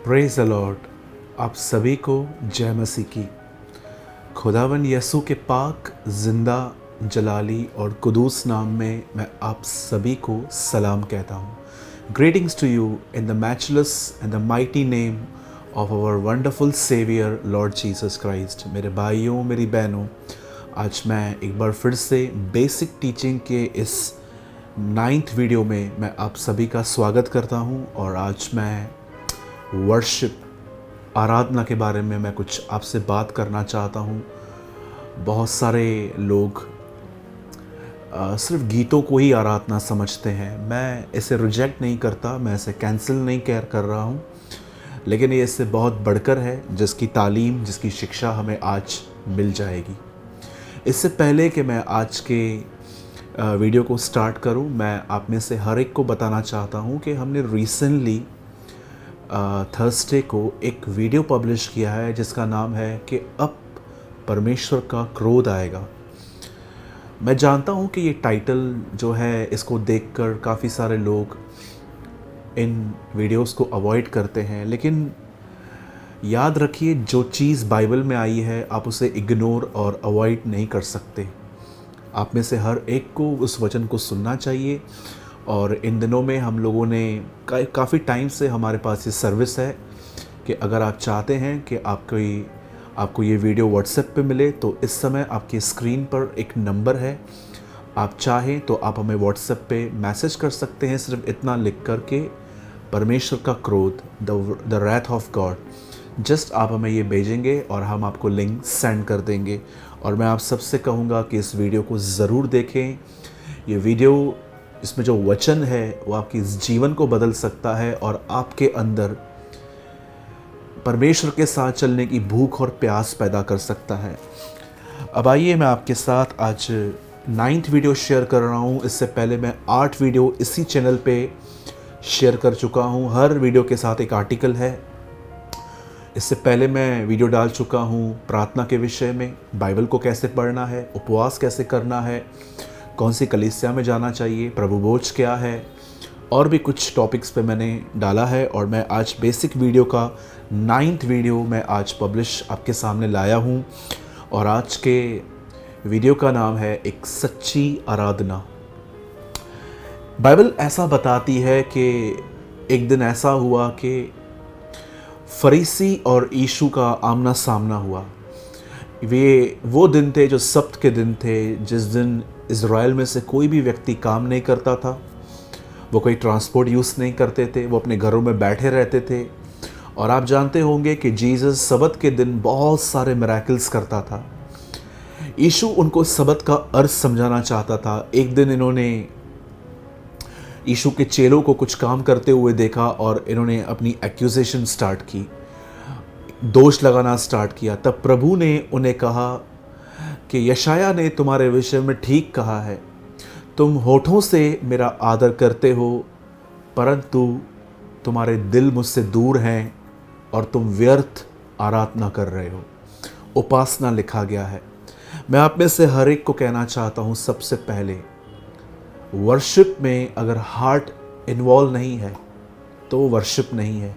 Praise the Lord. आप सभी को जय मसीह की। खुदावन यसू के पाक जिंदा जलाली और कुदूस नाम में मैं आप सभी को सलाम कहता हूँ। Greetings to you in the matchless and the mighty name of our wonderful saviour Lord Jesus Christ. मेरे भाइयों, मेरी बहनों, आज मैं एक बार फिर से बेसिक टीचिंग के इस 9th वीडियो में मैं आप सभी का स्वागत करता हूँ। और आज मैं वर्शिप, आराधना के बारे में मैं कुछ आपसे बात करना चाहता हूँ। बहुत सारे लोग सिर्फ गीतों को ही आराधना समझते हैं। मैं इसे रिजेक्ट नहीं करता, मैं इसे कैंसिल नहीं कर रहा हूँ, लेकिन ये इससे बहुत बढ़कर है, जिसकी तालीम, जिसकी शिक्षा हमें आज मिल जाएगी। इससे पहले कि मैं आज के वीडियो को स्टार्ट करूं, मैं आप में से हर एक को बताना चाहता हूं कि हमने रिसेंटली थर्सडे को एक वीडियो पब्लिश किया है जिसका नाम है कि अब परमेश्वर का क्रोध आएगा। मैं जानता हूं कि ये टाइटल जो है, इसको देखकर काफ़ी सारे लोग इन वीडियोस को अवॉइड करते हैं, लेकिन याद रखिए, जो चीज़ बाइबल में आई है आप उसे इग्नोर और अवॉइड नहीं कर सकते। आप में से हर एक को उस वचन को सुनना चाहिए। और इन दिनों में हम लोगों ने काफ़ी टाइम से हमारे पास ये सर्विस है कि अगर आप चाहते हैं कि आपको ये वीडियो व्हाट्सएप पे मिले, तो इस समय आपकी स्क्रीन पर एक नंबर है। आप चाहें तो आप हमें व्हाट्सएप पे मैसेज कर सकते हैं, सिर्फ इतना लिख कर के परमेश्वर का क्रोध, the wrath of God. Just आप हमें ये भेजेंगे और हम आपको लिंक सेंड कर देंगे। और मैं आप सबसे कहूँगा कि इस वीडियो को ज़रूर देखें। ये वीडियो, इसमें जो वचन है वो आपकी जीवन को बदल सकता है और आपके अंदर परमेश्वर के साथ चलने की भूख और प्यास पैदा कर सकता है। अब आइए, मैं आपके साथ आज 9th वीडियो शेयर कर रहा हूँ। इससे पहले मैं 8 वीडियो इसी चैनल पे शेयर कर चुका हूँ। हर वीडियो के साथ एक आर्टिकल है। इससे पहले मैं वीडियो डाल चुका हूँ प्रार्थना के विषय में, बाइबल को कैसे पढ़ना है, उपवास कैसे करना है, कौन सी कलीसिया में जाना चाहिए, प्रभु भोज क्या है, और भी कुछ टॉपिक्स पे मैंने डाला है। और मैं आज बेसिक वीडियो का 9th वीडियो मैं आज पब्लिश आपके सामने लाया हूँ। और आज के वीडियो का नाम है एक सच्ची आराधना। बाइबल ऐसा बताती है कि एक दिन ऐसा हुआ कि फरीसी और यीशु का आमना सामना हुआ। वो दिन थे जो सब्त के दिन थे, जिस दिन इज़राइल में से कोई भी व्यक्ति काम नहीं करता था। वो कोई ट्रांसपोर्ट यूज़ नहीं करते थे, वो अपने घरों में बैठे रहते थे। और आप जानते होंगे कि जीसस सबत के दिन बहुत सारे मिरेकल्स करता था। यीशु उनको सबत का अर्थ समझाना चाहता था। एक दिन इन्होंने यीशु के चेलों को कुछ काम करते हुए देखा और इन्होंने अपनी एक्यूजेशन स्टार्ट की, दोष लगाना स्टार्ट किया। तब प्रभु ने उन्हें कहा कि यशाया ने तुम्हारे विषय में ठीक कहा है, तुम होठों से मेरा आदर करते हो, परंतु तुम्हारे दिल मुझसे दूर हैं और तुम व्यर्थ आराधना कर रहे हो। उपासना लिखा गया है। मैं आप में से हर एक को कहना चाहता हूँ, सबसे पहले वर्शिप में अगर हार्ट इन्वॉल्व नहीं है तो वो वर्शिप नहीं है,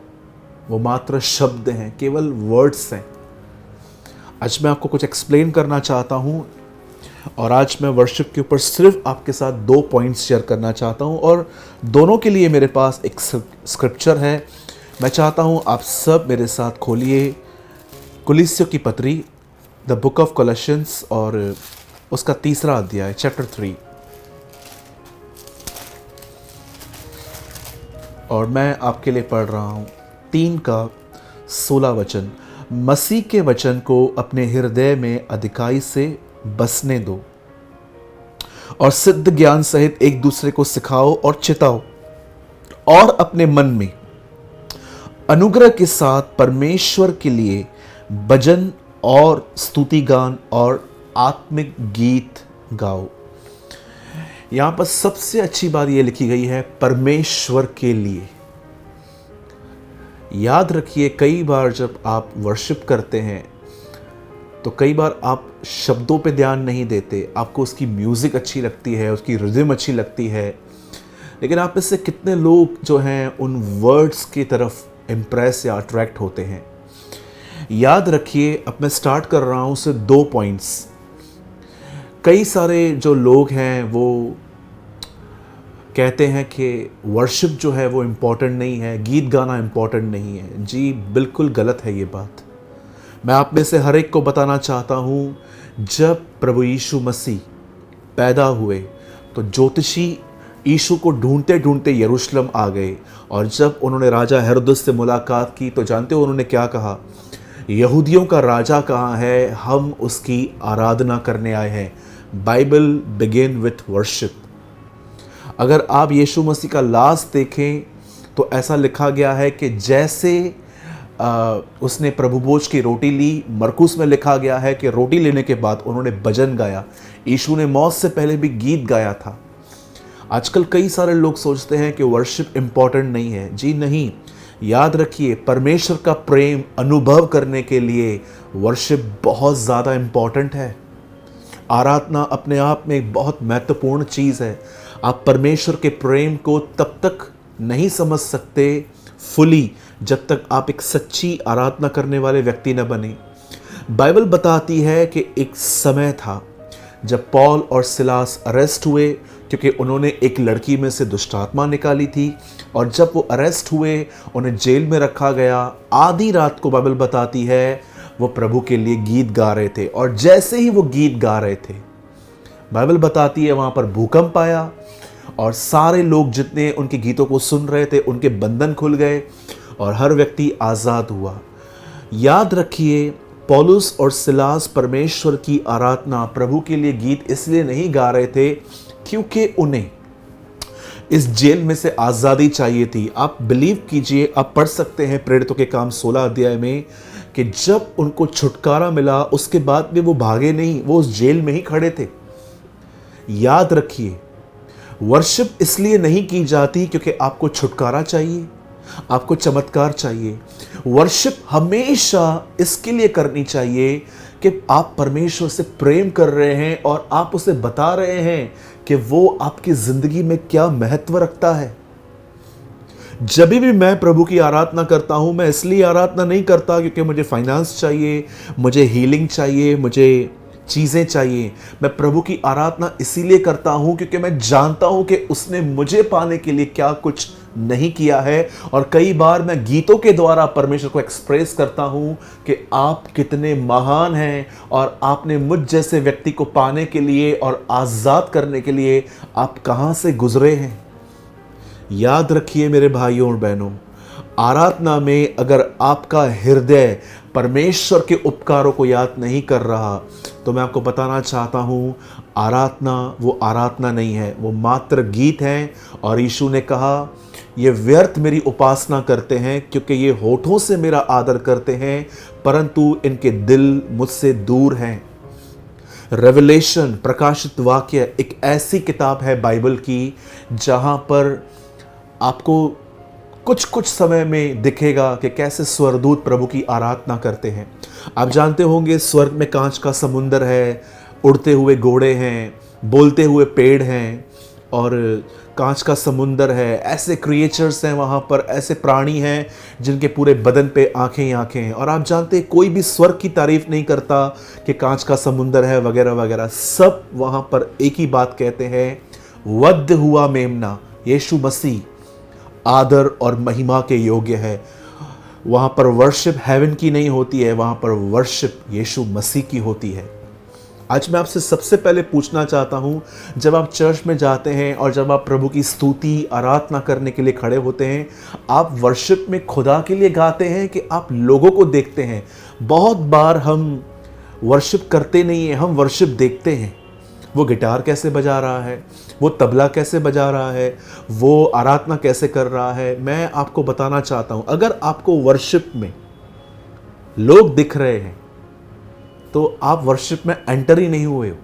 वो मात्र शब्द हैं, केवल वर्ड्स हैं। आज मैं आपको कुछ एक्सप्लेन करना चाहता हूँ। और आज मैं वर्शिप के ऊपर सिर्फ आपके साथ 2 पॉइंट्स शेयर करना चाहता हूँ। और दोनों के लिए मेरे पास एक स्क्रिप्चर है। मैं चाहता हूँ आप सब मेरे साथ खोलिए कुलिस्सियों की पत्री, द बुक ऑफ कोलोसियंस, और उसका 3रा अध्याय, चैप्टर 3। और मैं आपके लिए पढ़ रहा हूँ 3:16 वचन। मसीह के वचन को अपने हृदय में अधिकाई से बसने दो और सिद्ध ज्ञान सहित एक दूसरे को सिखाओ और चिताओ, और अपने मन में अनुग्रह के साथ परमेश्वर के लिए भजन और स्तुति गान और आत्मिक गीत गाओ। यहां पर सबसे अच्छी बात यह लिखी गई है, परमेश्वर के लिए। याद रखिए, कई बार जब आप वर्शिप करते हैं तो कई बार आप शब्दों पे ध्यान नहीं देते, आपको उसकी म्यूज़िक अच्छी लगती है, उसकी रिदम अच्छी लगती है, लेकिन आप में से कितने लोग जो हैं उन वर्ड्स की तरफ इम्प्रेस या अट्रैक्ट होते हैं। याद रखिए, अब मैं स्टार्ट कर रहा हूँ सिर्फ 2 पॉइंट्स। कई सारे जो लोग हैं वो कहते हैं कि वर्शिप जो है वो इम्पॉर्टेंट नहीं है, गीत गाना इम्पॉर्टेंट नहीं है। जी बिल्कुल गलत है ये बात। मैं आप में से हर एक को बताना चाहता हूँ, जब प्रभु यीशु मसीह पैदा हुए तो ज्योतिषी यीशु को ढूंढते ढूंढते यरूशलेम आ गए, और जब उन्होंने राजा हेरोदस से मुलाकात की तो जानते हो उन्होंने क्या कहा? यहूदियों का राजा कहाँ है, हम उसकी आराधना करने आए हैं। Bible begin with worship. अगर आप यीशु मसीह का लास्ट देखें तो ऐसा लिखा गया है कि जैसे उसने प्रभु भोज की रोटी ली, मरकुस में लिखा गया है कि रोटी लेने के बाद उन्होंने भजन गाया। यीशु ने मौत से पहले भी गीत गाया था। आजकल कई सारे लोग सोचते हैं कि वर्शिप इम्पॉर्टेंट नहीं है। जी नहीं, याद रखिए, परमेश्वर का प्रेम अनुभव करने के लिए वर्शिप बहुत ज़्यादा इम्पॉर्टेंट है। आराधना अपने आप में एक बहुत महत्वपूर्ण चीज़ है। आप परमेश्वर के प्रेम को तब तक नहीं समझ सकते फुली जब तक आप एक सच्ची आराधना करने वाले व्यक्ति न बने। बाइबल बताती है कि एक समय था जब पौल और सिलास अरेस्ट हुए क्योंकि उन्होंने एक लड़की में से दुष्ट आत्मा निकाली थी, और जब वो अरेस्ट हुए उन्हें जेल में रखा गया। आधी रात को बाइबल बताती है वो प्रभु के लिए गीत गा रहे थे, और जैसे ही वो गीत गा रहे थे, बाइबल बताती है वहाँ पर भूकंप आया और सारे लोग जितने उनके गीतों को सुन रहे थे उनके बंधन खुल गए और हर व्यक्ति आज़ाद हुआ। याद रखिए, पौलुस और सिलास परमेश्वर की आराधना, प्रभु के लिए गीत इसलिए नहीं गा रहे थे क्योंकि उन्हें इस जेल में से आज़ादी चाहिए थी। आप बिलीव कीजिए, आप पढ़ सकते हैं प्रेरितों के काम 16 अध्याय में कि जब उनको छुटकारा मिला उसके बाद भी वो भागे नहीं, वो उस जेल में ही खड़े थे। याद रखिए, वर्शिप इसलिए नहीं की जाती क्योंकि आपको छुटकारा चाहिए, आपको चमत्कार चाहिए। वर्शिप हमेशा इसके लिए करनी चाहिए कि आप परमेश्वर से प्रेम कर रहे हैं और आप उसे बता रहे हैं कि वो आपकी जिंदगी में क्या महत्व रखता है। जब भी मैं प्रभु की आराधना करता हूं, मैं इसलिए आराधना नहीं करता क्योंकि मुझे फाइनेंस चाहिए, मुझे हीलिंग चाहिए, मुझे चीज़ें चाहिए। मैं प्रभु की आराधना इसीलिए करता हूं क्योंकि मैं जानता हूं कि उसने मुझे पाने के लिए क्या कुछ नहीं किया है। और कई बार मैं गीतों के द्वारा परमेश्वर को एक्सप्रेस करता हूं कि आप कितने महान हैं और आपने मुझ जैसे व्यक्ति को पाने के लिए और आज़ाद करने के लिए आप कहां से गुजरे हैं। याद रखिए मेरे भाइयों और बहनों, आराधना में अगर आपका हृदय परमेश्वर के उपकारों को याद नहीं कर रहा तो मैं आपको बताना चाहता हूँ, आराधना वो आराधना नहीं है, वो मात्र गीत है। और यीशु ने कहा, ये व्यर्थ मेरी उपासना करते हैं क्योंकि ये होठों से मेरा आदर करते हैं परंतु इनके दिल मुझसे दूर हैं। रेवलेशन, प्रकाशित वाक्य, एक ऐसी किताब है बाइबल की जहाँ पर आपको कुछ समय में दिखेगा कि कैसे स्वर्गदूत प्रभु की आराधना करते हैं। आप जानते होंगे स्वर्ग में कांच का समुंदर है, उड़ते हुए घोड़े हैं, बोलते हुए पेड़ हैं और कांच का समुंदर है। ऐसे क्रिएचर्स हैं वहाँ पर, ऐसे प्राणी हैं जिनके पूरे बदन पे आंखें ही आंखें हैं। और आप जानते हैं कोई भी स्वर्ग की तारीफ नहीं करता कि कांच का समुंदर है वगैरह वगैरह। सब वहाँ पर एक ही बात कहते हैं, वध हुआ मेमना यीशु मसीह आदर और महिमा के योग्य है। वहाँ पर वर्शिप हेवन की नहीं होती है, वहाँ पर वर्शिप यीशु मसीह की होती है। आज मैं आपसे सबसे पहले पूछना चाहता हूँ, जब आप चर्च में जाते हैं और जब आप प्रभु की स्तुति आराधना करने के लिए खड़े होते हैं, आप वर्शिप में खुदा के लिए गाते हैं कि आप लोगों को देखते हैं? बहुत बार हम वर्शिप करते नहीं हैं, हम वर्शिप देखते हैं। वो गिटार कैसे बजा रहा है, वो तबला कैसे बजा रहा है, वो आराधना कैसे कर रहा है। मैं आपको बताना चाहता हूँ, अगर आपको वर्शिप में लोग दिख रहे हैं तो आप वर्शिप में एंटर ही नहीं हुए हो।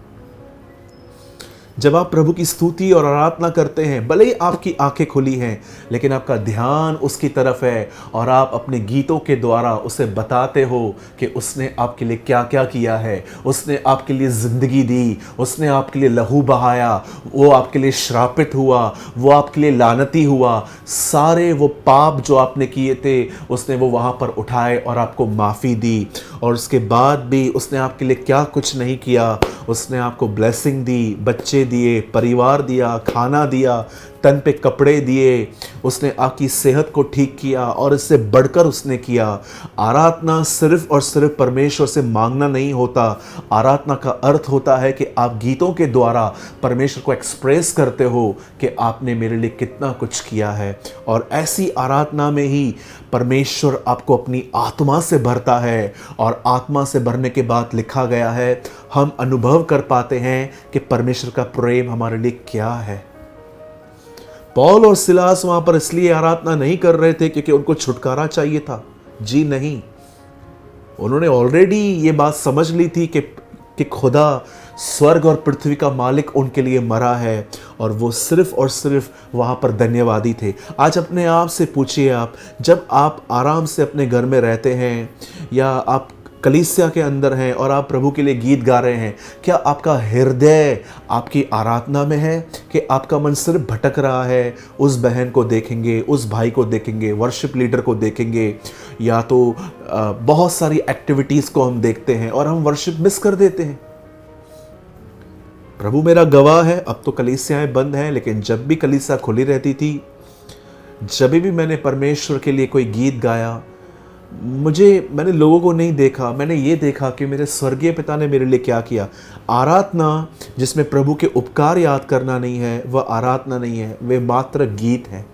जब आप प्रभु की स्तुति और आराधना करते हैं, भले ही आपकी आंखें खुली हैं, लेकिन आपका ध्यान उसकी तरफ है और आप अपने गीतों के द्वारा उसे बताते हो कि उसने आपके लिए क्या क्या किया है। उसने आपके लिए ज़िंदगी दी, उसने आपके लिए लहू बहाया, वो आपके लिए श्रापित हुआ, वो आपके लिए लानती हुआ। सारे वो पाप जो आपने किए थे उसने वो वहाँ पर उठाए और आपको माफ़ी दी। और उसके बाद भी उसने आपके लिए क्या कुछ नहीं किया, उसने आपको ब्लेसिंग दी, बच्चे दिए, परिवार दिया, खाना दिया, तन पे कपड़े दिए, उसने आपकी सेहत को ठीक किया और इससे बढ़कर उसने किया। आराधना सिर्फ और सिर्फ परमेश्वर से मांगना नहीं होता। आराधना का अर्थ होता है कि आप गीतों के द्वारा परमेश्वर को एक्सप्रेस करते हो कि आपने मेरे लिए कितना कुछ किया है। और ऐसी आराधना में ही परमेश्वर आपको अपनी आत्मा से भरता है, और आत्मा से भरने के बाद लिखा गया है, हम अनुभव कर पाते हैं कि परमेश्वर का प्रेम हमारे लिए क्या है। पौल और सिलास वहां पर इसलिए आराधना नहीं कर रहे थे क्योंकि उनको छुटकारा चाहिए था, जी नहीं। उन्होंने ऑलरेडी ये बात समझ ली थी कि खुदा स्वर्ग और पृथ्वी का मालिक उनके लिए मरा है, और वो सिर्फ और सिर्फ वहाँ पर धन्यवादी थे। आज अपने आप से पूछिए, आप जब आप आराम से अपने घर में रहते हैं या आप कलीसिया के अंदर हैं और आप प्रभु के लिए गीत गा रहे हैं, क्या आपका हृदय आपकी आराधना में है कि आपका मन सिर्फ भटक रहा है? उस बहन को देखेंगे, उस भाई को देखेंगे, वर्शिप लीडर को देखेंगे, या तो बहुत सारी एक्टिविटीज़ को हम देखते हैं और हम वर्शिप मिस कर देते हैं। प्रभु मेरा गवाह है, अब तो कलीसियाएं बंद हैं, लेकिन जब भी कलीसिया खुली रहती थी, जब भी मैंने परमेश्वर के लिए कोई गीत गाया, मैंने लोगों को नहीं देखा, मैंने ये देखा कि मेरे स्वर्गीय पिता ने मेरे लिए क्या किया। आराधना जिसमें प्रभु के उपकार याद करना नहीं है, वह आराधना नहीं है, वे मात्र गीत है।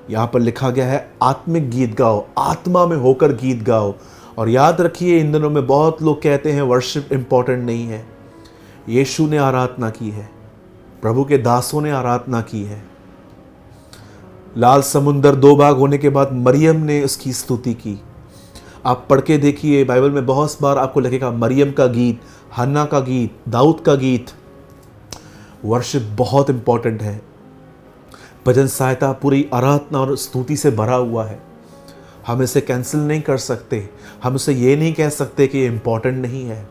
यहाँ पर लिखा गया है, आत्मिक गीत गाओ, आत्मा में होकर गीत गाओ। और याद रखिए, इन दिनों में बहुत लोग कहते हैं वर्शिप इंपॉर्टेंट नहीं है। यीशु ने आराधना की है, प्रभु के दासों ने आराधना की है। लाल समुंदर 2 भाग होने के बाद मरियम ने उसकी स्तुति की। आप पढ़ के देखिए, बाइबल में बहुत बार आपको लगेगा मरियम का गीत, हन्ना का गीत, दाऊद का गीत। वर्शिप बहुत इंपॉर्टेंट है। भजन सहायता पूरी आराधना और स्तुति से भरा हुआ है। हम इसे कैंसिल नहीं कर सकते, हम इसे ये नहीं कह सकते कि ये इंपॉर्टेंट नहीं है।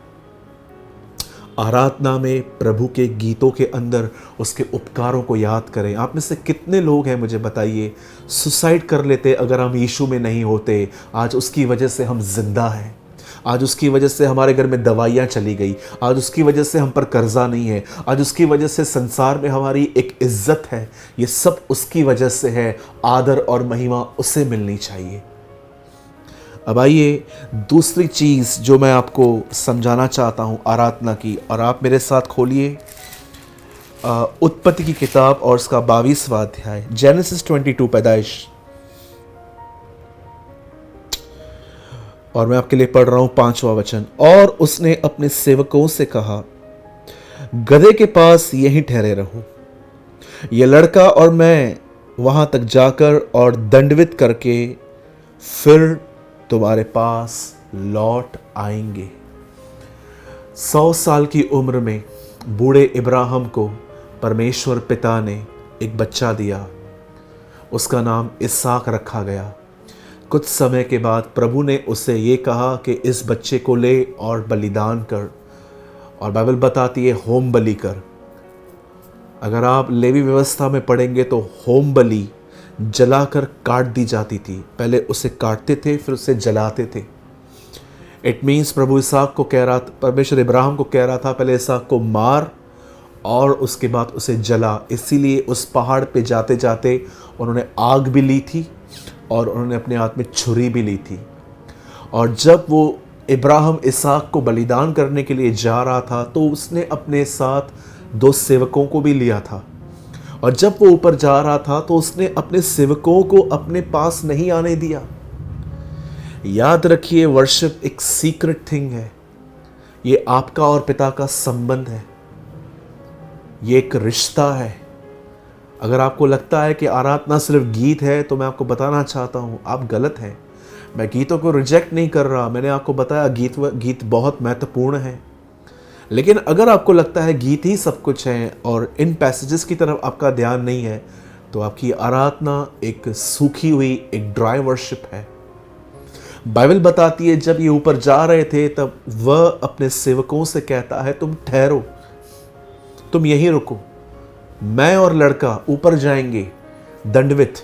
आराधना में प्रभु के गीतों के अंदर उसके उपकारों को याद करें। आप में से कितने लोग हैं, मुझे बताइए, सुसाइड कर लेते अगर हम यीशु में नहीं होते? आज उसकी वजह से हम जिंदा हैं, आज उसकी वजह से हमारे घर में दवाइयाँ चली गई, आज उसकी वजह से हम पर कर्जा नहीं है, आज उसकी वजह से संसार में हमारी एक इज्जत है। ये सब उसकी वजह से है। आदर और महिमा उसे मिलनी चाहिए। अब आइए दूसरी चीज़ जो मैं आपको समझाना चाहता हूँ आराधना की, और आप मेरे साथ खोलिए उत्पत्ति की किताब और उसका 22वां अध्याय, जेनेसिस 22, पैदाइश। और मैं आपके लिए पढ़ रहा हूँ 5वां वचन। और उसने अपने सेवकों से कहा, गधे के पास यहीं ठहरे रहो, यह लड़का और मैं वहां तक जाकर और दंडवित करके फिर तुम्हारे पास लौट आएंगे। 100 साल की उम्र में बूढ़े इब्राहिम को परमेश्वर पिता ने एक बच्चा दिया, उसका नाम इसहाक रखा गया। कुछ समय के बाद प्रभु ने उसे ये कहा कि इस बच्चे को ले और बलिदान कर, और बाइबल बताती है होम बलि कर। अगर आप लेवी व्यवस्था में पढ़ेंगे तो होम बलि जलाकर काट दी जाती थी। पहले उसे काटते थे, फिर उसे जलाते थे। इट मीन्स प्रभु इसहाक को कह रहा था, परमेश्वर इब्राहिम को कह रहा था, पहले इसहाक को मार और उसके बाद उसे जला। इसीलिए उस पहाड़ पे जाते जाते उन्होंने आग भी ली थी और उन्होंने अपने हाथ में छुरी भी ली थी। और जब वो इब्राहिम इसहाक को बलिदान करने के लिए जा रहा था तो उसने अपने साथ 2 सेवकों को भी लिया था। और जब वो ऊपर जा रहा था तो उसने अपने सेवकों को अपने पास नहीं आने दिया। याद रखिए, वर्शिप एक सीक्रेट थिंग है। ये आपका और पिता का संबंध है, ये एक रिश्ता है। अगर आपको लगता है कि आराधना सिर्फ गीत है तो मैं आपको बताना चाहता हूँ, आप गलत हैं। मैं गीतों को रिजेक्ट नहीं कर रहा, मैंने आपको बताया गीत बहुत महत्वपूर्ण है, लेकिन अगर आपको लगता है गीत ही सब कुछ है और इन पैसेजेस की तरफ आपका ध्यान नहीं है, तो आपकी आराधना एक सूखी हुई, एक ड्राई वर्शिप है। बाइबल बताती है जब ये ऊपर जा रहे थे तब वह अपने सेवकों से कहता है, तुम ठहरो, तुम यहीं रुको, मैं और लड़का ऊपर जाएंगे दंडवित,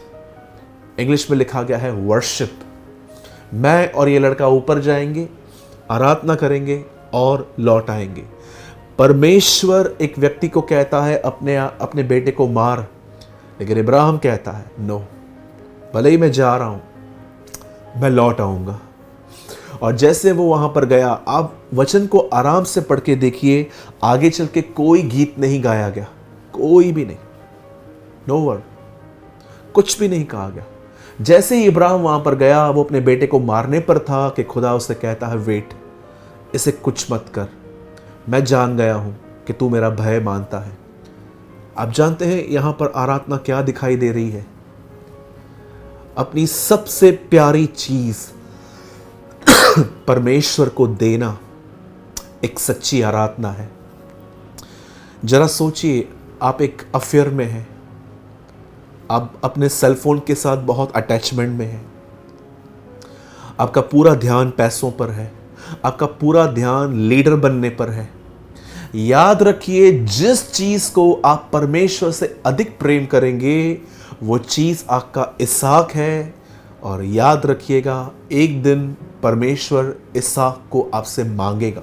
इंग्लिश में लिखा गया है वर्शिप। मैं और ये लड़का ऊपर जाएंगे, आराधना करेंगे और लौट आएंगे। परमेश्वर एक व्यक्ति को कहता है अपने बेटे को मार, लेकिन इब्राहिम कहता है नो, भले ही मैं जा रहा हूं, मैं लौट आऊंगा। और जैसे वो वहां पर गया, आप वचन को आराम से पढ़ के देखिए, आगे चल के कोई गीत नहीं गाया गया, कोई भी नहीं, नो वर्ड, कुछ भी नहीं कहा गया। जैसे ही इब्राहिम वहां पर गया, वो अपने बेटे को मारने पर था कि खुदा उसे कहता है वेट, इसे कुछ मत कर, मैं जान गया हूं कि तू मेरा भय मानता है। आप जानते हैं यहां पर आराधना क्या दिखाई दे रही है? अपनी सबसे प्यारी चीज परमेश्वर को देना एक सच्ची आराधना है। जरा सोचिए, आप एक अफेयर में हैं, आप अपने सेलफोन के साथ बहुत अटैचमेंट में हैं, आपका पूरा ध्यान पैसों पर है, आपका पूरा ध्यान लीडर बनने पर है। याद रखिए, जिस चीज को आप परमेश्वर से अधिक प्रेम करेंगे वो चीज आपका इसहाक है। और याद रखिएगा, एक दिन परमेश्वर इसहाक को आपसे मांगेगा,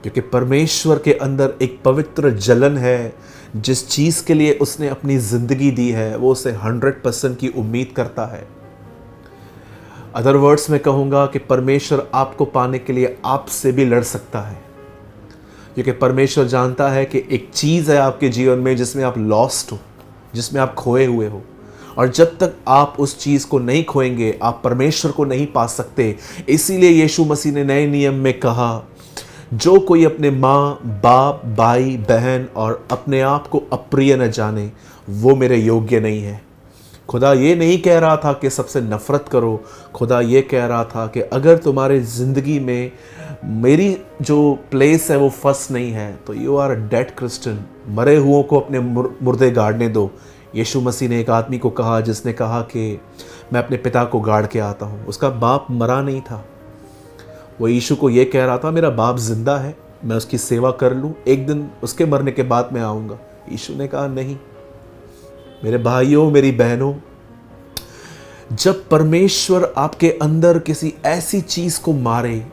क्योंकि परमेश्वर के अंदर एक पवित्र जलन है। जिस चीज के लिए उसने अपनी जिंदगी दी है वो उसे 100% की उम्मीद करता है। अदर वर्ड्स में कहूंगा कि परमेश्वर आपको पाने के लिए आपसे भी लड़ सकता है, क्योंकि परमेश्वर जानता है कि एक चीज है आपके जीवन में जिसमें आप लॉस्ट हो, जिसमें आप खोए हुए हो, और जब तक आप उस चीज को नहीं खोएंगे आप परमेश्वर को नहीं पा सकते। इसीलिए यीशु मसीह ने नए नियम में कहा, जो कोई अपने माँ बाप भाई बहन और अपने आप को अप्रिय न जाने वो मेरे योग्य नहीं है। खुदा ये नहीं कह रहा था कि सबसे नफरत करो, खुदा ये कह रहा था कि अगर तुम्हारे ज़िंदगी में मेरी जो प्लेस है वो फर्स्ट नहीं है तो you are a dead Christian. मरे हुओं को अपने मुर्दे गाड़ने दो। यीशु मसीह ने एक आदमी को कहा जिसने कहा कि मैं अपने पिता को गाड़ के आता हूँ, उसका बाप मरा नहीं था, वो यीशु को ये कह रहा था मेरा बाप जिंदा है, मैं उसकी सेवा कर लूँ, एक दिन उसके मरने के बाद मैं आऊँगा। यीशु ने कहा नहीं। मेरे भाइयों मेरी बहनों, जब परमेश्वर आपके अंदर किसी ऐसी चीज को मारे,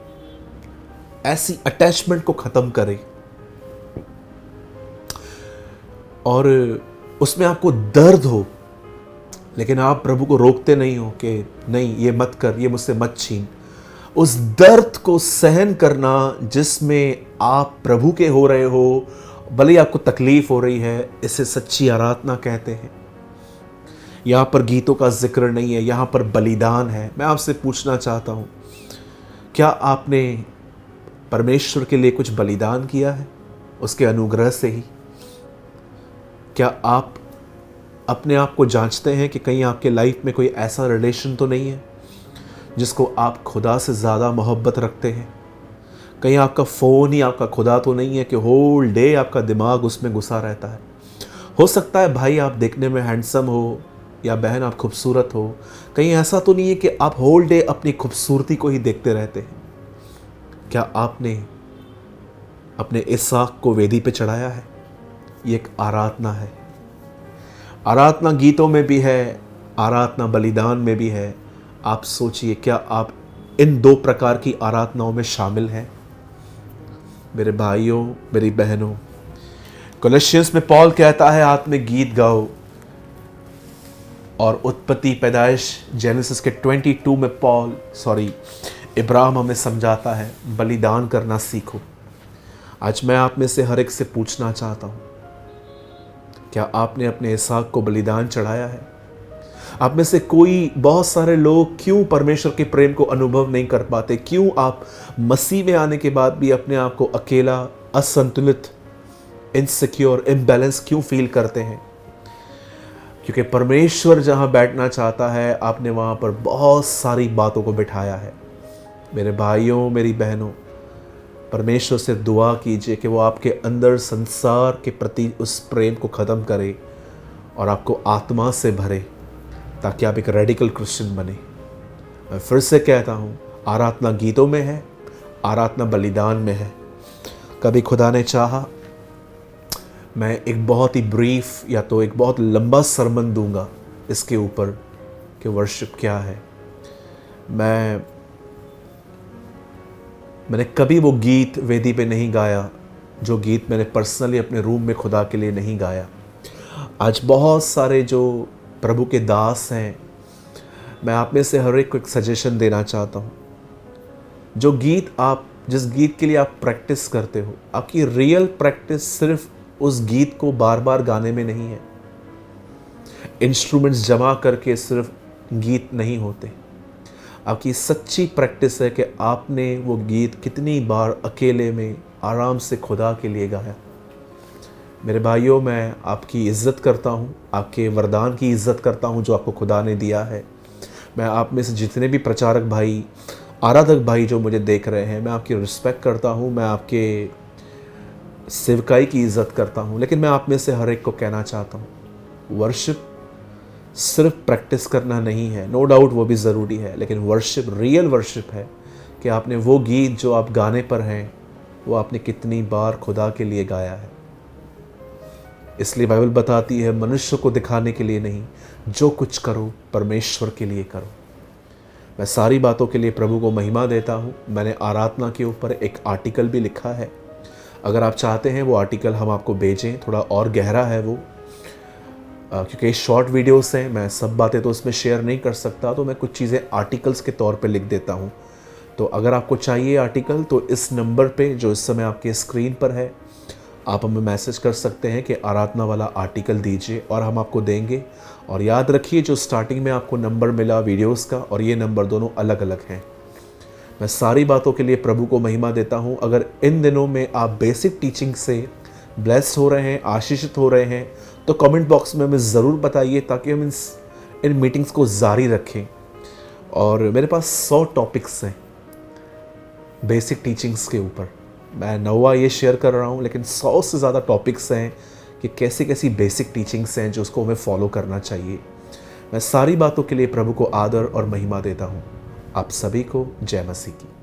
ऐसी अटैचमेंट को खत्म करे और उसमें आपको दर्द हो, लेकिन आप प्रभु को रोकते नहीं हो कि नहीं ये मत कर, ये मुझसे मत छीन, उस दर्द को सहन करना जिसमें आप प्रभु के हो रहे हो, भले ही आपको तकलीफ हो रही है, इसे सच्ची आराधना कहते हैं। यहाँ पर गीतों का जिक्र नहीं है, यहाँ पर बलिदान है। मैं आपसे पूछना चाहता हूँ, क्या आपने परमेश्वर के लिए कुछ बलिदान किया है उसके अनुग्रह से ही? क्या आप अपने आप को जांचते हैं कि कहीं आपके लाइफ में कोई ऐसा रिलेशन तो नहीं है जिसको आप खुदा से ज़्यादा मोहब्बत रखते हैं? कहीं आपका फ़ोन ही आपका खुदा तो नहीं है कि होल डे आपका दिमाग उसमें घुसा रहता है? हो सकता है भाई आप देखने में हैंडसम हो या बहन आप खूबसूरत हो, कहीं ऐसा तो नहीं है कि आप होल डे अपनी खूबसूरती को ही देखते रहते हैं? क्या आपने अपने इसहाक को वेदी पे चढ़ाया है? ये एक आराधना है। आराधना गीतों में भी है, आराधना बलिदान में भी है। आप सोचिए, क्या आप इन दो प्रकार की आराधनाओं में शामिल हैं? मेरे भाइयों मेरी बहनों, कोलोसियंस में पॉल कहता है आत्मिक गीत गाओ, और उत्पत्ति पैदाइश जेनेसिस के 22 में इब्राहिम हमें समझाता है बलिदान करना सीखो। आज मैं आप में से हर एक से पूछना चाहता हूं, क्या आपने अपने इसहाक को बलिदान चढ़ाया है? आप में से बहुत सारे लोग क्यों परमेश्वर के प्रेम को अनुभव नहीं कर पाते? क्यों आप मसीह में आने के बाद भी अपने आप को अकेला, असंतुलित, इनसिक्योर, इम्बैलेंस क्यों फील करते हैं? क्योंकि परमेश्वर जहां बैठना चाहता है आपने वहां पर बहुत सारी बातों को बिठाया है। मेरे भाइयों मेरी बहनों, परमेश्वर से दुआ कीजिए कि वो आपके अंदर संसार के प्रति उस प्रेम को ख़त्म करे और आपको आत्मा से भरे, ताकि आप एक रेडिकल क्रिश्चियन बने। मैं फिर से कहता हूँ, आराधना गीतों में है, आराधना बलिदान में है। कभी खुदा ने चाहा मैं एक बहुत ही ब्रीफ या तो एक बहुत लंबा सरमन दूंगा इसके ऊपर कि वर्शिप क्या है। मैंने कभी वो गीत वेदी पे नहीं गाया जो गीत मैंने पर्सनली अपने रूम में खुदा के लिए नहीं गाया। आज बहुत सारे जो प्रभु के दास हैं, मैं आप में से हर एक को एक सजेशन देना चाहता हूँ। जो गीत आप जिस गीत के लिए आप प्रैक्टिस करते हो, आपकी रियल प्रैक्टिस सिर्फ उस गीत को बार बार गाने में नहीं है। इंस्ट्रूमेंट्स जमा करके सिर्फ गीत नहीं होते। आपकी सच्ची प्रैक्टिस है कि आपने वो गीत कितनी बार अकेले में आराम से खुदा के लिए गाया। मेरे भाइयों, मैं आपकी इज़्ज़त करता हूँ, आपके वरदान की इज़्ज़त करता हूँ जो आपको खुदा ने दिया है। मैं आप में से जितने भी प्रचारक भाई, आराधक भाई जो मुझे देख रहे हैं, मैं आपकी रिस्पेक्ट करता हूँ, मैं आपके सेवकाई की इज़्ज़त करता हूँ। लेकिन मैं आप में से हर एक को कहना चाहता हूँ, वर्शिप सिर्फ प्रैक्टिस करना नहीं है। नो डाउट वो भी ज़रूरी है, लेकिन वर्शिप, रियल वर्शिप है कि आपने वो गीत जो आप गाने पर हैं वो आपने कितनी बार खुदा के लिए गाया है। इसलिए बाइबल बताती है, मनुष्य को दिखाने के लिए नहीं, जो कुछ करो परमेश्वर के लिए करो। मैं सारी बातों के लिए प्रभु को महिमा देता हूँ। मैंने आराधना के ऊपर एक आर्टिकल भी लिखा है, अगर आप चाहते हैं वो आर्टिकल हम आपको भेजें। थोड़ा और गहरा है वो, क्योंकि शॉर्ट वीडियोस हैं, मैं सब बातें तो उसमें शेयर नहीं कर सकता, तो मैं कुछ चीज़ें आर्टिकल्स के तौर पे लिख देता हूँ। तो अगर आपको चाहिए आर्टिकल तो इस नंबर पे जो इस समय आपके स्क्रीन पर है, आप हमें मैसेज कर सकते हैं कि आराधना वाला आर्टिकल दीजिए और हम आपको देंगे। और याद रखिए, जो स्टार्टिंग में आपको नंबर मिला वीडियोस का और ये नंबर दोनों अलग अलग हैं। मैं सारी बातों के लिए प्रभु को महिमा देता हूँ। अगर इन दिनों में आप बेसिक टीचिंग से ब्लेस्ड हो रहे हैं, आशीषित हो रहे हैं, तो कमेंट बॉक्स में हमें ज़रूर बताइए, ताकि हम इन मीटिंग्स को जारी रखें। और मेरे पास 100 टॉपिक्स हैं बेसिक टीचिंग्स के ऊपर। मैं 9वां ये शेयर कर रहा हूँ, लेकिन 100 से ज़्यादा टॉपिक्स हैं कि कैसी कैसी बेसिक टीचिंग्स हैं जो उसको हमें फॉलो करना चाहिए। मैं सारी बातों के लिए प्रभु को आदर और महिमा देता हूँ। आप सभी को जय मसीह की।